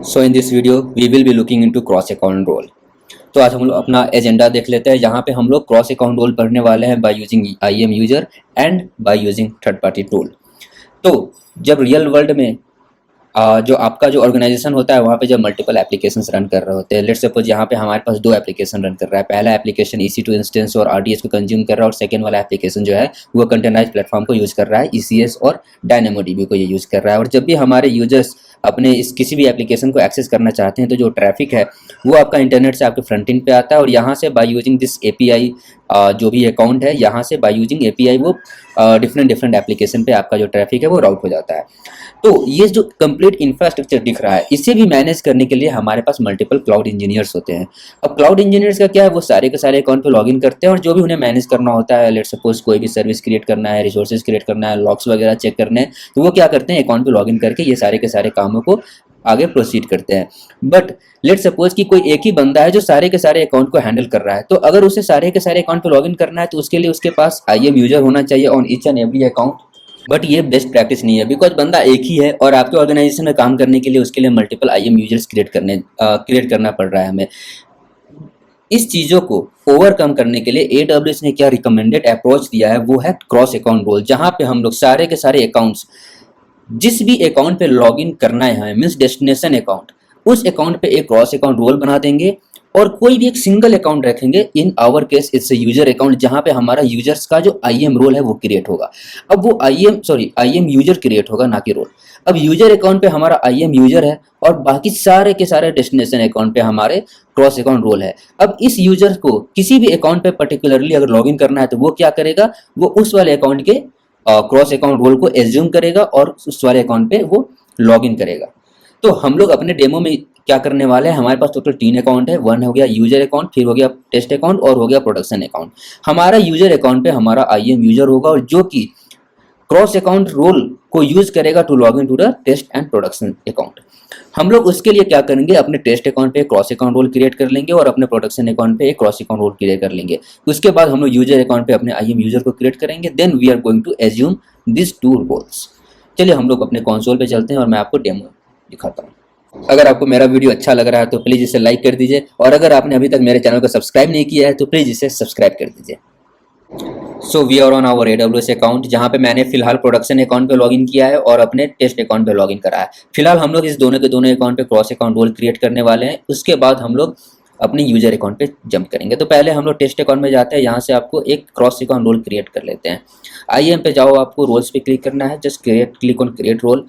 So in this video we will be looking into cross account role. तो आज हम लोग अपना एजेंडा देख लेते हैं, जहाँ पे हम लोग क्रॉस अकाउंट रोल पढ़ने वाले हैं by using IAM user and by using third party tool. तो जब रियल वर्ल्ड में जो आपका जो ऑर्गेनाइजेशन होता है वहाँ पे जब मल्टीपल एप्लीकेशंस रन कर रहे होते हैं, लेट्स सपोज यहाँ पे हमारे पास दो एप्लीकेशन रन कर रहा है। पहला एप्लीकेशन EC2 इंस्टेंस और RDS को कंज्यूम कर रहा है, और सेकंड वाला एप्लीकेशन जो है वो कंटेनराइज प्लेटफॉर्म को यूज़ कर रहा है, ECS और DynamoDB को ये यूज़ कर रहा है। और जब भी हमारे यूजर्स अपने इस किसी भी एप्लीकेशन को एक्सेस करना चाहते हैं तो जो ट्रैफिक है वो आपका इंटरनेट से आपके फ्रंट एंड पे आता है, और यहाँ से बाय यूजिंग दिस API जो भी अकाउंट है, यहाँ से बाय यूजिंग API वो डिफरेंट एप्लीकेशन पे आपका जो ट्रैफिक है वो राउट हो जाता है। तो ये जो कंप्लीट इंफ्रास्ट्रक्चर दिख रहा है, इसे भी मैनेज करने के लिए हमारे पास मल्टीपल क्लाउड इंजीनियर्स होते हैं। अब क्लाउड इंजीनियर्स का क्या है, वो सारे के सारे अकाउंट पे लॉगिन करते हैं और जो भी उन्हें मैनेज करना होता है, लेट्स सपोज कोई भी सर्विस क्रिएट करना है, रिसोर्सेज क्रिएट करना है, लॉग्स वगैरह चेक करने हैं, तो वो क्या करते हैं, अकाउंट पे लॉगिन करके ये सारे के सारे कामों को आगे प्रोसीड करते हैं। बट लेट्स सपोज कि कोई एक ही बंदा है जो सारे के सारे अकाउंट को हैंडल कर रहा है, तो अगर उसे सारे के सारे अकाउंट पे लॉगिन करना है तो उसके लिए उसके पास IAM यूजर होना चाहिए on each and every account. But ये बेस्ट प्रैक्टिस नहीं है, बिकॉज बंदा एक ही है और आपके ऑर्गेनाइजेशन में काम करने के लिए उसके लिए मल्टीपल IAM यूजर्स क्रिएट करना पड़ रहा है हमें। इस चीज़ों को ओवरकम करने के लिए AWS ने क्या रिकमेंडेड अप्रोच दिया है, वो है क्रॉस अकाउंट रोल, जहाँ पे हम लोग सारे के सारे अकाउंट्स, जिस भी अकाउंट पे लॉगिन करना है हमें, मीन्स डेस्टिनेशन अकाउंट, उस अकाउंट पे एक क्रॉस अकाउंट रोल बना देंगे और कोई भी एक सिंगल अकाउंट रखेंगे। In our case it's user account, जहां पे हमारा यूजर्स का जो IAM रोल है वो क्रिएट होगा। अब वो IAM यूजर क्रिएट होगा, ना कि रोल। अब यूजर अकाउंट पे हमारा IAM यूजर है और बाकी सारे के सारे डेस्टिनेशन अकाउंट पे हमारे क्रॉस अकाउंट रोल है। अब इस यूजर को किसी भी अकाउंट पे पर्टिकुलरली अगर लॉगिन करना है तो वो क्या करेगा, वो उस वाले अकाउंट के क्रॉस अकाउंट रोल को एज्यूम करेगा और उस वाले अकाउंट पे वो लॉगिन करेगा। तो हम लोग अपने डेमो में क्या करने वाले हैं, हमारे पास टोटल 3 अकाउंट है। वन हो गया यूजर अकाउंट, फिर हो गया टेस्ट अकाउंट और हो गया प्रोडक्शन अकाउंट। हमारा यूजर अकाउंट पे हमारा IAM यूजर होगा और जो कि क्रॉस अकाउंट रोल को यूज करेगा to log in to the test and production account. हम लोग उसके लिए क्या करेंगे, अपने टेस्ट अकाउंट पे क्रॉस अकाउंट रोल क्रिएट कर लेंगे और अपने प्रोडक्शन अकाउंट पे एक क्रॉस अकाउंट रोल क्रिएट कर लेंगे। उसके बाद हम लोग यूजर अकाउंट पे अपने IAM यूजर को क्रिएट करेंगे। Then we are going to assume this two roles. चलिए हम लोग अपने कंसोल पे चलते हैं और मैं आपको डेमो दिखाता हूँ। अगर आपको मेरा वीडियो अच्छा लग रहा है तो प्लीज़ इसे लाइक कर दीजिए, और अगर आपने अभी तक मेरे चैनल को सब्सक्राइब नहीं किया है तो प्लीज़ इसे सब्सक्राइब कर दीजिए। So we are on our AWS account, जहाँ पे मैंने फिलहाल प्रोडक्शन अकाउंट पे लॉगिन किया है और अपने टेस्ट अकाउंट पे लॉगिन करा है। फिलहाल हम लोग इस दोनों के दोनों अकाउंट पे क्रॉस अकाउंट रोल क्रिएट करने वाले हैं। उसके बाद हम लोग अपने यूजर अकाउंट पे जंप करेंगे। तो पहले हम लोग टेस्ट अकाउंट में जाते हैं, यहाँ से आपको एक क्रॉस अकाउंट रोल क्रिएट कर लेते हैं। IAM पे जाओ, आपको रोल्स पे क्लिक करना है, just click on create role.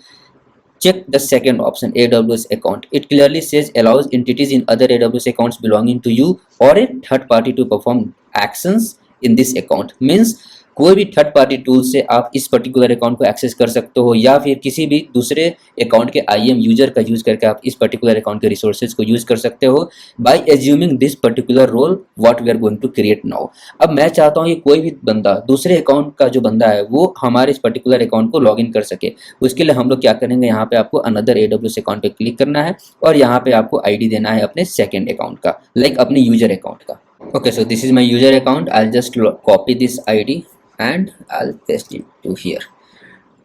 Check the second option, AWS account. It clearly says allows entities in other AWS accounts belonging to you or a third party to perform actions in this account. Means कोई भी third party tool से आप इस particular account को access कर सकते हो, या फिर किसी भी दूसरे अकाउंट के IAM यूजर का यूज करके आप इस पर्टिकुलर अकाउंट के रिसोर्सेज को यूज कर सकते हो by assuming this particular role what we are going to create now. अब मैं चाहता हूँ कि कोई भी बंदा, दूसरे अकाउंट का जो बंदा है वो हमारे इस पर्टिकुलर अकाउंट को लॉग इन कर सके। उसके लिए हम लोग क्या करेंगे, यहाँ पे आपको अनदर AWS अकाउंट पे क्लिक करना है और यहाँ पे आपको ID देना है अपने सेकेंड अकाउंट का, लाइक अपने यूजर अकाउंट का। Okay, so this is my user account. I'll just copy this ID and I'll paste it to here.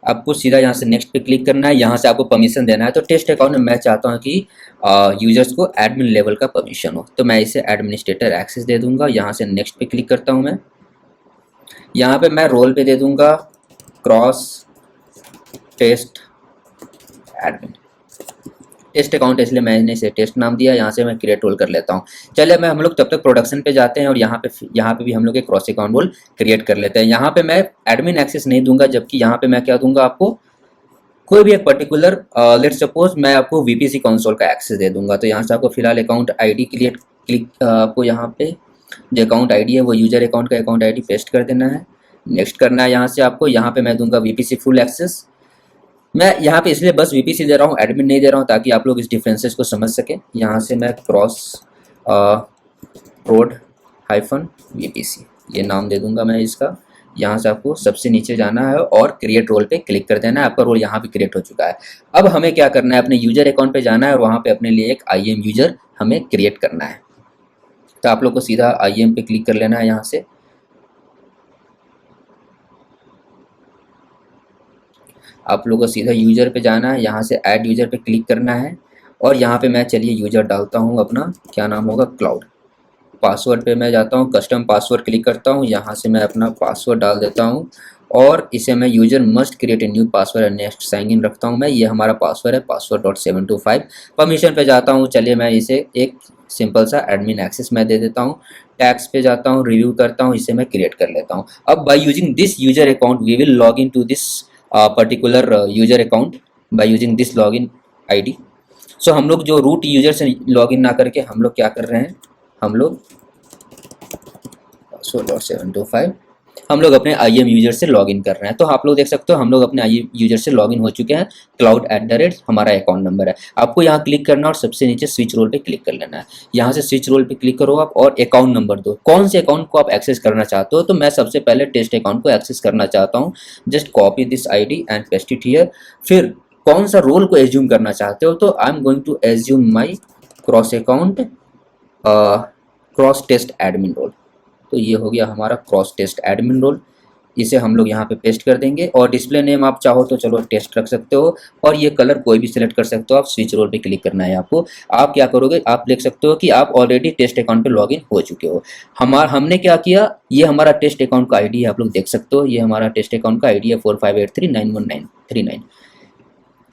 आपको सीधा यहाँ से नेक्स्ट पे क्लिक करना है, यहाँ से आपको परमिशन देना है। तो टेस्ट अकाउंट में मैं चाहता हूँ कि यूजर्स को एडमिन लेवल का परमिशन हो, तो मैं इसे एडमिनिस्ट्रेटर एक्सेस दे दूंगा। यहाँ से नेक्स्ट पे क्लिक करता हूँ मैं। यहाँ पे मैं रोल पे दे दूंगा cross test admin. Test account है इसलिए मैंने इसे टेस्ट नाम दिया। यहाँ से मैं क्रिएट रोल कर लेता हूँ। चलिए मैं हम लोग तब तक प्रोडक्शन पे जाते हैं और यहाँ पे भी हम लोग एक क्रॉस अकाउंट रोल क्रिएट कर लेते हैं। यहाँ पे मैं एडमिन एक्सेस नहीं दूंगा, जबकि यहाँ पे मैं क्या दूंगा, आपको कोई भी एक पर्टिकुलर लेट्स सपोज मैं आपको VPC कंसोल का एक्सेस दे दूंगा। तो यहाँ से आपको फिलहाल अकाउंट ID आपको यहाँ पे जो अकाउंट ID है वो यूजर अकाउंट का अकाउंट ID पेस्ट कर देना है। नेक्स्ट करना है यहाँ से आपको, यहाँ पे मैं दूंगा VPC फुल एक्सेस। मैं यहाँ पे इसलिए बस VPC दे रहा हूँ, एडमिन नहीं दे रहा हूँ, ताकि आप लोग इस डिफरेंसेस को समझ सकें। यहाँ से मैं क्रॉस प्रोड -VPC ये नाम दे दूंगा मैं इसका। यहाँ से आपको सबसे नीचे जाना है और क्रिएट रोल पे क्लिक कर देना है। आपका रोल यहाँ पे क्रिएट हो चुका है। अब हमें क्या करना है, अपने यूजर अकाउंट पे जाना है और वहाँ पे अपने लिए एक IAM यूजर हमें क्रिएट करना है। तो आप लोग को सीधा IAM पे क्लिक कर लेना है। यहाँ से आप लोगों को सीधा यूजर पे जाना है, यहाँ से ऐड यूजर पे क्लिक करना है और यहाँ पे मैं चलिए यूजर डालता हूँ अपना, क्या नाम होगा, क्लाउड। पासवर्ड पे मैं जाता हूँ, कस्टम पासवर्ड क्लिक करता हूँ, यहाँ से मैं अपना पासवर्ड डाल देता हूँ और इसे मैं user must create a new password and next sign in रखता हूँ मैं। ये हमारा पासवर्ड है, password.725। परमिशन पे जाता हूँ, चलिए मैं इसे एक सिंपल सा एडमिन एक्सेस मैं दे देता हूँ। टैग्स पे जाता हूँ, रिव्यू करता हूँ, इसे मैं क्रिएट कर लेता हूँ। अब by using this user account we will log in to this particular user account by using this log in ID। सो हम लोग जो रूट यूजर से लॉग इन ना करके हम लोग क्या कर रहे हैं, हम लोग password.725 हम लोग अपने IM यूजर से लॉगिन कर रहे हैं। तो आप लोग देख सकते हो हम लोग अपने IM यूजर से लॉगिन हो चुके हैं। cloud@ हमारा अकाउंट नंबर है। आपको यहाँ क्लिक करना और सबसे नीचे स्विच रोल पे क्लिक कर लेना है। यहाँ से स्विच रोल पे क्लिक करो आप और अकाउंट नंबर दो, कौन से अकाउंट को आप एक्सेस करना चाहते हो। तो मैं सबसे पहले टेस्ट अकाउंट को एक्सेस करना चाहता हूँ। Just copy this ID and paste it here. फिर कौन सा रोल को एज्यूम करना चाहते हो, तो I am going to assume my cross account cross test admin role. तो ये हो गया हमारा क्रॉस टेस्ट एडमिन रोल। इसे हम लोग यहाँ पे पेस्ट कर देंगे और डिस्प्ले नेम आप चाहो तो चलो टेस्ट रख सकते हो और ये कलर कोई भी सिलेक्ट कर सकते हो। आप स्विच रोल पे क्लिक करना है आपको। आप क्या करोगे, आप देख सकते हो कि आप ऑलरेडी टेस्ट अकाउंट पे लॉगिन हो चुके हो। हमने क्या किया, ये हमारा टेस्ट अकाउंट का ID है, आप लोग देख सकते हो। ये हमारा टेस्ट अकाउंट का ID है 4583919939।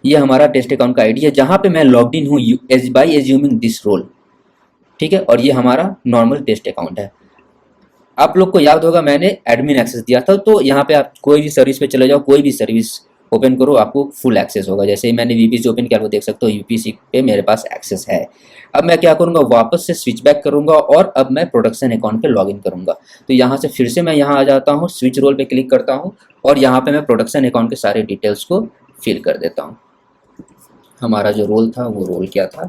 ये हमारा टेस्ट अकाउंट का ID है जहाँ पे मैं लॉग्ड इन हूँ बाय एज्यूमिंग दिस रोल, ठीक है। और ये हमारा नॉर्मल टेस्ट अकाउंट है। आप लोग को याद होगा मैंने एडमिन एक्सेस दिया था, तो यहाँ पे आप कोई भी सर्विस पे चले जाओ, कोई भी सर्विस ओपन करो, आपको फुल एक्सेस होगा। जैसे ही मैंने VPC ओपन किया, आप देख सकते हो UPC पे मेरे पास एक्सेस है। अब मैं क्या करूँगा, वापस से स्विच बैक करूँगा और अब मैं प्रोडक्शन अकाउंट पे लॉगिन करूँगा। तो यहाँ से फिर से मैं यहाँ आ जाता हूँ, स्विच रोल पे क्लिक करता हूँ और यहाँ पे मैं प्रोडक्शन अकाउंट के सारे डिटेल्स को फिल कर देता हूँ। हमारा जो रोल था वो रोल क्या था,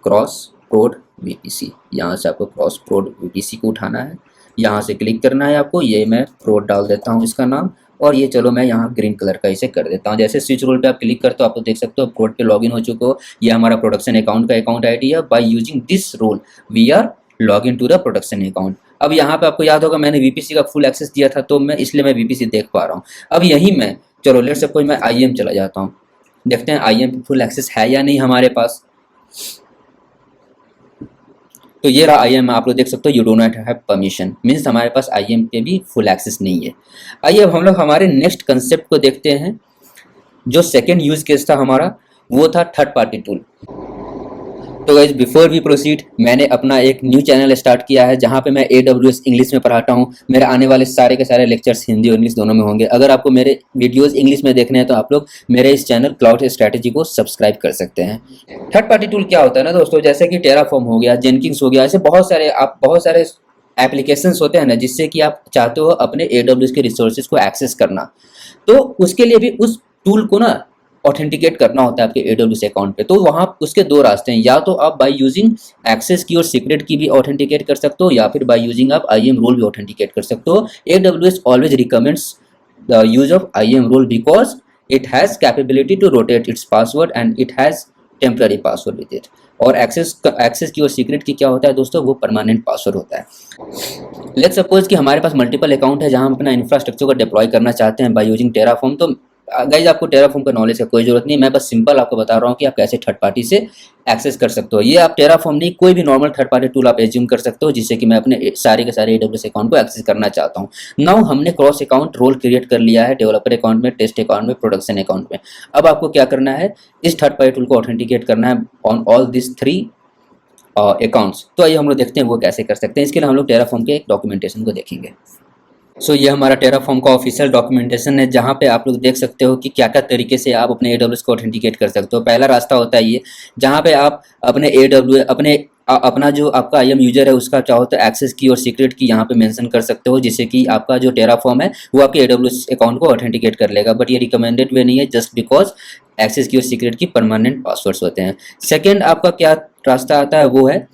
क्रॉस प्रोड VPC। यहाँ से आपको क्रॉस प्रोड VPC को उठाना है, यहाँ से क्लिक करना है आपको। ये मैं प्रोड डाल देता हूँ इसका नाम और ये चलो मैं यहाँ ग्रीन कलर का इसे कर देता हूँ। जैसे स्विच रोल पे आप क्लिक करते हो, आप तो देख सकते हो प्रोड पे लॉगिन हो चुके हो। ये हमारा प्रोडक्शन अकाउंट का अकाउंट ID है। By using this role we are log in to the production account. अब यहाँ पे आपको याद होगा मैंने VPC का फुल एक्सेस दिया था, तो मैं इसलिए मैं VPC देख पा रहा हूँ। अब यही मैं चलो लेट्स सपोज मैं IM चला जाता हूँ, देखते हैं IM फुल एक्सेस है या नहीं हमारे पास। तो ये रहा IM, आप लोग देख सकते हो you do not have permission, means हमारे पास IM पे भी फुल एक्सेस नहीं है। आइए अब हम लोग हमारे नेक्स्ट कंसेप्ट को देखते हैं। जो सेकेंड यूज केस था हमारा वो था थर्ड पार्टी टूल। तो गाइस बिफोर वी प्रोसीड, मैंने अपना एक न्यू चैनल स्टार्ट किया है जहाँ पे मैं AWS इंग्लिश में पढ़ाता हूँ। मेरे आने वाले सारे के सारे लेक्चर्स हिंदी और इंग्लिश दोनों में होंगे। अगर आपको मेरे वीडियोस इंग्लिश में देखने हैं तो आप लोग मेरे इस चैनल क्लाउड स्ट्रैटेजी को सब्सक्राइब कर सकते हैं। थर्ड पार्टी टूल क्या होता है ना दोस्तों, जैसे कि टेराफॉर्म हो गया, जेनकिंग्स हो गया, ऐसे बहुत सारे एप्लीकेशंस होते हैं ना, जिससे कि आप चाहते हो अपने AWS के रिसोर्सेज को एक्सेस करना। तो उसके लिए भी उस टूल को ना ऑथेंटिकेट करना होता है आपके AWS अकाउंट पे। तो वहाँ उसके दो रास्ते हैं, या तो आप बाय यूजिंग एक्सेस की और सीक्रेट की भी ऑथेंटिकेट कर सकते हो, या फिर बाय यूजिंग आप IAM रोल भी ऑथेंटिकेट कर सकते हो। AWS always recommends the use of IAM role because it has capability to rotate its password and it has temporary password with it. और एक्सेस की और सीक्रेट की क्या होता है दोस्तों, वो परमानेंट पासवर्ड होता है। लेट्स सपोज कि हमारे पास मल्टीपल अकाउंट है जहां हम अपना इंफ्रास्ट्रक्चर को डिप्लॉय करना चाहते हैं बाय यूजिंग टेराफॉर्म। तो गाइज आपको टेराफॉर्म का नॉलेज का कोई जरूरत नहीं, मैं बस सिंपल आपको बता रहा हूँ कि आप कैसे थर्ड पार्टी से एक्सेस कर सकते हो। ये आप टेराफॉर्म नहीं, कोई भी नॉर्मल थर्ड पार्टी टूल आप एज्यूम कर सकते हो, जिससे कि मैं अपने सारे के सारे AWS अकाउंट को एक्सेस करना चाहता हूँ। नाउ हमने क्रॉस अकाउंट रोल क्रिएट कर लिया है, डेवलपर अकाउंट में, टेस्ट अकाउंट में, प्रोडक्शन अकाउंट में। अब आपको क्या करना है, इस थर्ड पार्टी टूल को ऑथेंटिकेट करना है ऑन ऑल दिस 3 अकाउंट्स। तो आइए हम लोग देखते हैं वो कैसे कर सकते हैं। इसके लिए हम लोग टेराफॉर्म के एक डॉक्यूमेंटेशन को देखेंगे। सो ये हमारा टेराफॉर्म का ऑफिशियल डॉक्यूमेंटेशन है, जहाँ पे आप लोग देख सकते हो कि क्या क्या तरीके से आप अपने AWS को ऑथेंटिकेट कर सकते हो। पहला रास्ता होता है ये, जहाँ पे आप अपने अपना जो आपका IAM यूजर है उसका चाहो तो एक्सेस की और सीक्रेट की यहाँ पे मेंशन कर सकते हो, जिससे कि आपका जो टेराफॉर्म है वो आपके AWS अकाउंट को ऑथेंटिकेट कर लेगा। बट ये रिकमेंडेड वे नहीं है, जस्ट बिकॉज एक्सेस की और सीक्रेट की परमानेंट पासवर्ड्स होते हैं। सेकेंड आपका क्या रास्ता आता है, वो है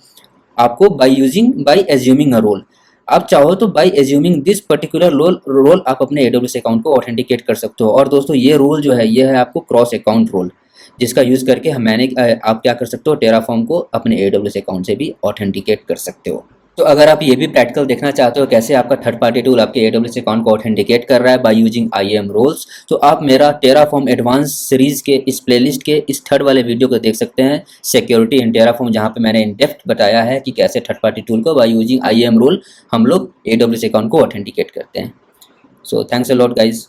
आपको बाय एज्यूमिंग अ रोल। आप चाहो तो by assuming this particular role आप अपने AWS अकाउंट को ऑथेंटिकेट कर सकते हो। और दोस्तों ये रोल जो है ये है आपको क्रॉस अकाउंट रोल, जिसका यूज करके आप क्या कर सकते हो, टेराफॉर्म को अपने AWS अकाउंट से भी ऑथेंटिकेट कर सकते हो। तो अगर आप ये भी प्रैक्टिकल देखना चाहते हो कैसे आपका थर्ड पार्टी टूल आपके AWS अकाउंट को ऑथेंटिकेट कर रहा है बाय यूजिंग IAM रोल्स, तो आप मेरा टेराफॉर्म एडवांस सीरीज के इस प्लेलिस्ट के इस थर्ड वाले वीडियो को देख सकते हैं, सिक्योरिटी इन टेराफॉर्म, जहाँ पे मैंने इन डेप्थ बताया है कि कैसे थर्ड पार्टी टूल को बाय यूजिंग IAM रोल हम लोग AWS अकाउंट को ऑथेंटिकेट करते हैं। So thanks a lot guys.